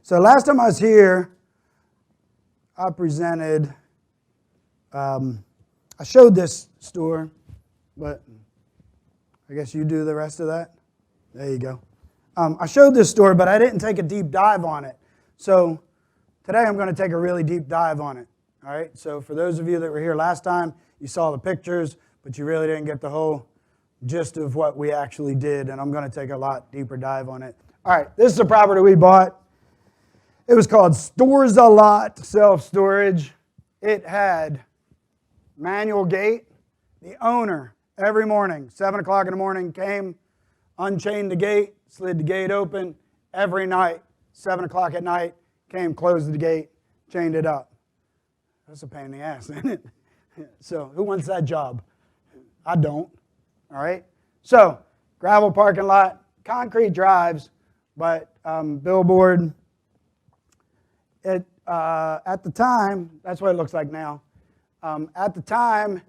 So last time I was here, I presented, I showed this store, but I guess you do the rest of that. There you go. I showed this store, but I didn't take a deep dive on it. So today I'm going to take a really deep dive on it. All right. So for those of you that were here last time, you saw the pictures, but you really didn't get the whole gist of what we actually did, and I'm going to take a lot deeper dive on it. All right. This is a property we bought. It was called Stores a Lot Self-Storage. It had manual gate. The owner, every morning, 7 o'clock in the morning, came, unchained the gate, slid the gate open. Every night, 7 o'clock at night, came, closed the gate, chained it up. That's a pain in the ass, isn't it? So who wants that job? I don't. All right? So gravel parking lot, concrete drives, but billboard. At the time, that's what it looks like now. At the time,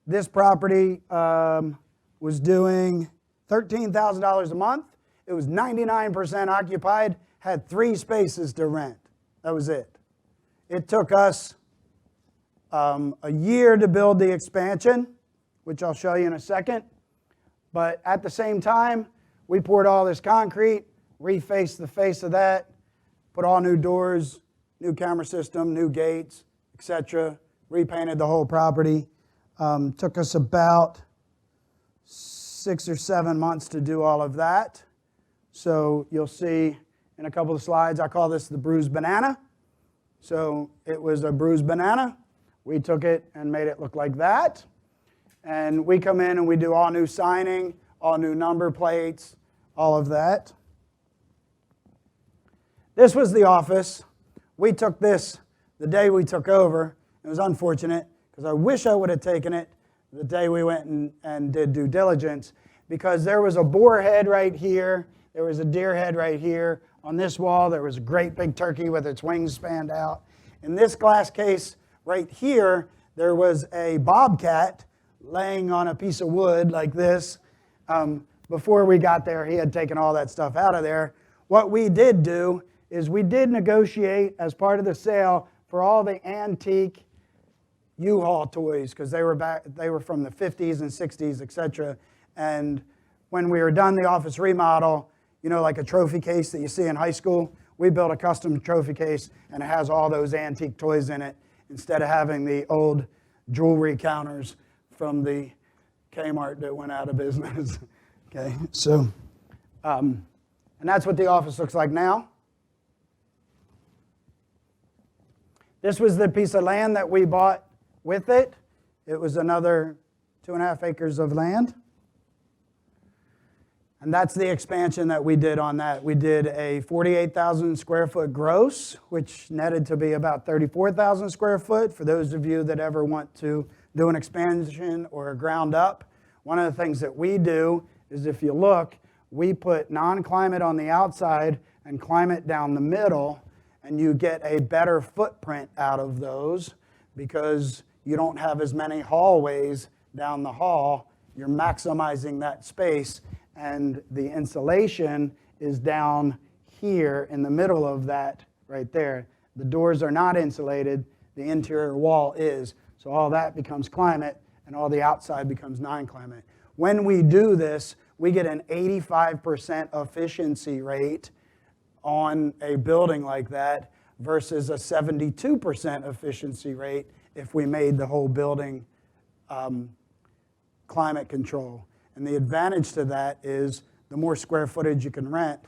this property was doing $13,000 a month. It was 99% occupied, had 3 spaces to rent. That was it. It took us a year to build the expansion, which I'll show you in a second. But at the same time, we poured all this concrete, refaced the face of that, put all new doors, new camera system, new gates, etc. Repainted the whole property. Took us about 6 or 7 months to do all of that. So you'll see in a couple of slides, I call this the bruised banana. So it was a bruised banana. We took it and made it look like that. And we come in and we do all new signing, all new number plates, all of that. This was the office. We took this the day we took over. It was unfortunate because I wish I would have taken it the day we went and did due diligence, because there was a boar head right here. There was a deer head right here. On this wall, there was a great big turkey with its wings spanned out. In this glass case right here, there was a bobcat laying on a piece of wood like this. Before we got there, he had taken all that stuff out of there. What we did do is we did negotiate as part of the sale for all the antique U-Haul toys, because they were from the 50s and 60s, etc. And when we were done the office remodel, you know, like a trophy case that you see in high school, we built a custom trophy case, and it has all those antique toys in it instead of having the old jewelry counters from the Kmart that went out of business. Okay, so, and that's what the office looks like now. This was the piece of land that we bought with it. It was another 2.5 acres of land. And that's the expansion that we did on that. We did a 48,000 square foot gross, which netted to be about 34,000 square foot. For those of you that ever want to do an expansion or a ground up, one of the things that we do is, if you look, we put non-climate on the outside and climate down the middle, and you get a better footprint out of those because you don't have as many hallways down the hall. You're maximizing that space, and the insulation is down here in the middle of that right there. The doors are not insulated. The interior wall is. So all that becomes climate, and all the outside becomes non-climate. When we do this, we get an 85% efficiency rate on a building like that versus a 72% efficiency rate if we made the whole building climate control. And the advantage to that is the more square footage you can rent,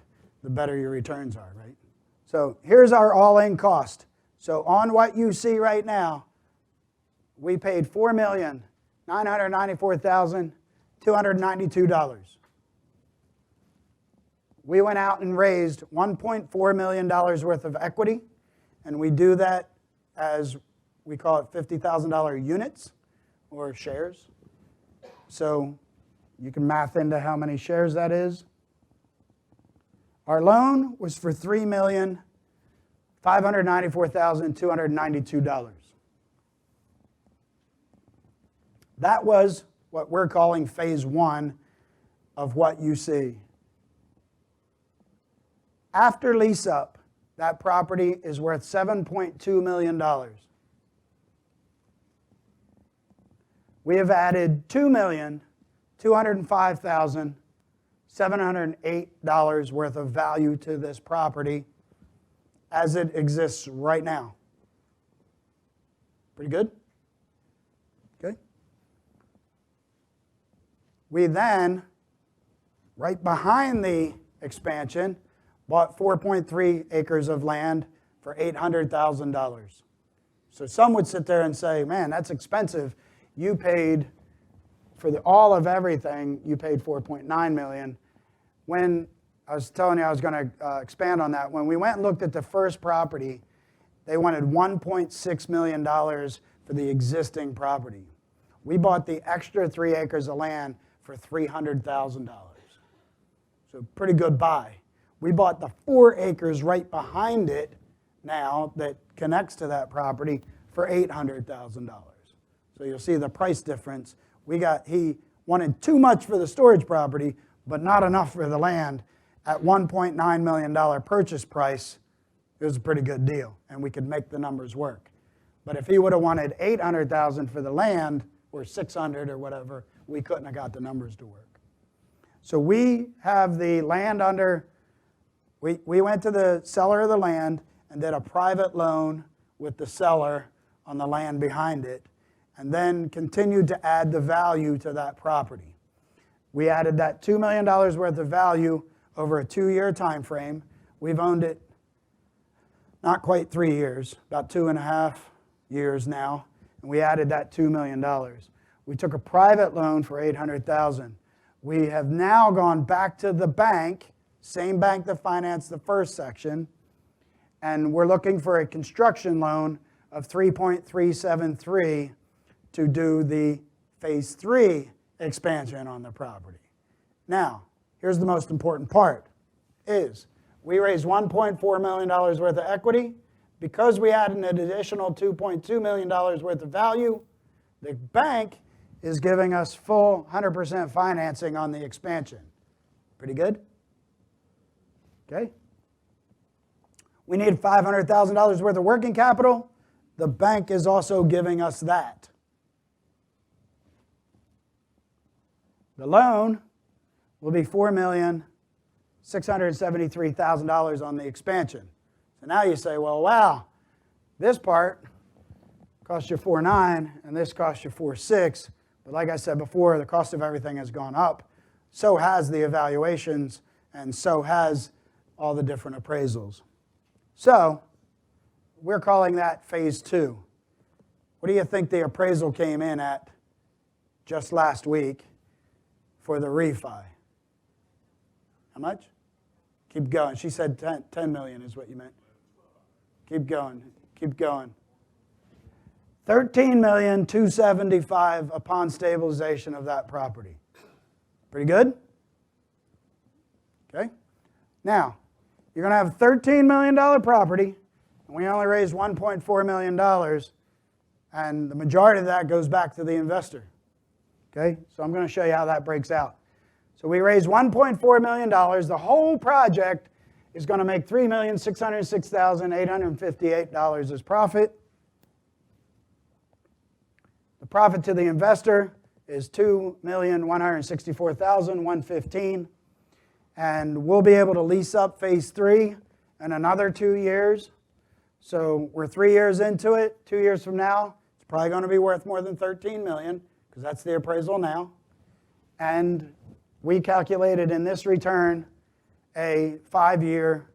the better your returns are, right? So here's our all-in cost. So on what you see right now, we paid $4,994,292. We went out and raised $1.4 million worth of equity, and we do that as, we call it $50,000 units or shares. So you can math into how many shares that is. Our loan was for $3,594,292. That was what we're calling phase 1 of what you see. After lease up, that property is worth $7.2 million. We have added $2,205,708 worth of value to this property as it exists right now. Pretty good? Okay. We then, right behind the expansion, bought 4.3 acres of land for $800,000. So some would sit there and say, man, that's expensive. You paid, for all of everything, you paid $4.9 million. When I was telling you I was going to expand on that, when we went and looked at the first property, they wanted $1.6 million for the existing property. We bought the extra 3 acres of land for $300,000. So pretty good buy. We bought the 4 acres right behind it now that connects to that property for $800,000. So you'll see the price difference. He wanted too much for the storage property, but not enough for the land. At $1.9 million purchase price, it was a pretty good deal, and we could make the numbers work. But if he would have wanted $800,000 for the land, or $600 or whatever, we couldn't have got the numbers to work. So we have the land under, we went to the seller of the land and did a private loan with the seller on the land behind it, and then continued to add the value to that property. We added that $2 million worth of value over a 2-year time frame. We've owned it not quite 3 years, about 2.5 years now, and we added that $2 million. We took a private loan for $800,000. We have now gone back to the bank, same bank that financed the first section, and we're looking for a construction loan of $3.373 to do the phase 3 expansion on the property. Now, here's the most important part, is we raised $1.4 million worth of equity. Because we added an additional $2.2 million worth of value, the bank is giving us full 100% financing on the expansion. Pretty good? Okay. We need $500,000 worth of working capital. The bank is also giving us that. The loan will be $4,673,000 on the expansion. So now you say, well, wow, this part cost you $4.9 and this cost you $4.6. But like I said before, the cost of everything has gone up. So has the evaluations, and so has all the different appraisals. So we're calling that phase 2. What do you think the appraisal came in at just last week for the refi? How much? Keep going. She said 10 million is what you meant. Keep going. Keep going. $13,275,000 upon stabilization of that property. Pretty good? Okay. Now, you're going to have a $13 million property, and we only raised $1.4 million, and the majority of that goes back to the investor. Okay? So I'm going to show you how that breaks out. So we raised $1.4 million. The whole project is going to make $3,606,858 as profit. The profit to the investor is $2,164,115. And we'll be able to lease up phase 3 in another 2 years. So we're 3 years into it. 2 years from now, it's probably going to be worth more than $13 million, because that's the appraisal now. And we calculated in this return a 5-year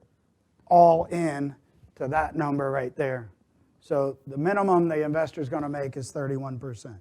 all-in to that number right there. So the minimum the investor is going to make is 31%.